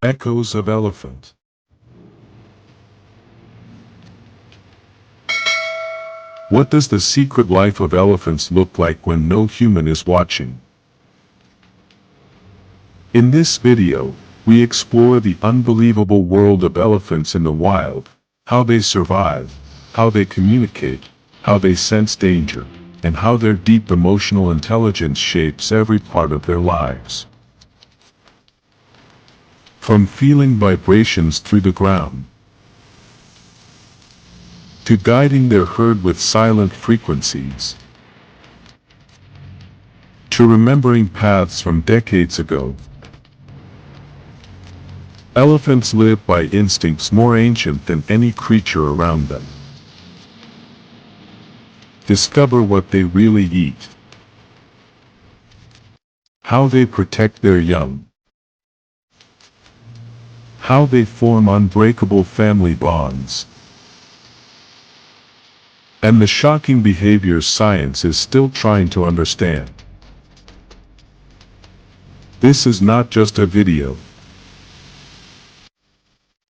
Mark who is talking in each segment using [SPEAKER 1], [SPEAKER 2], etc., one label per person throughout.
[SPEAKER 1] Echoes of elephant. What does the secret life of elephants look like when no human is watching? In this video, we explore the unbelievable world of elephants in the wild, how they survive, how they communicate, how they sense danger, and how their deep emotional intelligence shapes every part of their lives. From feeling vibrations through the ground, to guiding their herd with silent frequencies, to remembering paths from decades ago, elephants live by instincts more ancient than any creature around them. Discover what they really eat, how they protect their young, how they form unbreakable family bonds, and the shocking behaviors science is still trying to understand. This is not just a video.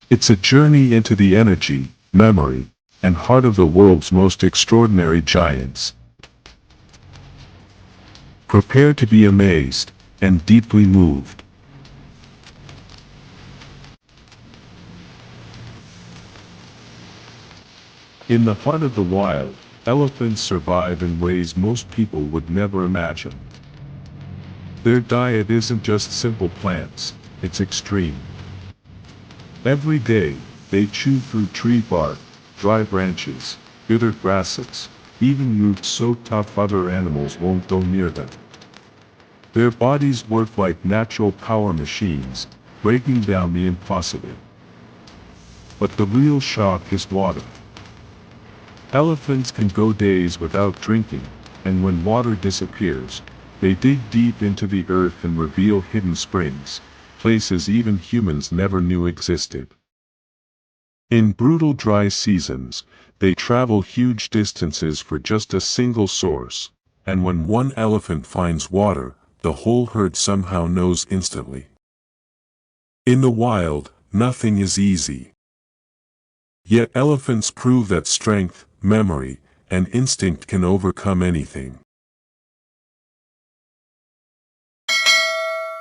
[SPEAKER 1] It's a journey into the energy, memory, and heart of the world's most extraordinary giants. Prepare to be amazed and deeply moved. In the heart of the wild, elephants survive in ways most people would never imagine. Their diet isn't just simple plants, it's extreme. Every day, they chew through tree bark, dry branches, bitter grasses, even roots so tough other animals won't go near them. Their bodies work like natural power machines, breaking down the impossible. But the real shock is water. Elephants can go days without drinking, and when water disappears, they dig deep into the earth and reveal hidden springs, places even humans never knew existed. In brutal dry seasons, they travel huge distances for just a single source, and when one elephant finds water, the whole herd somehow knows instantly. In the wild, nothing is easy. Yet elephants prove that strength, memory, and instinct can overcome anything.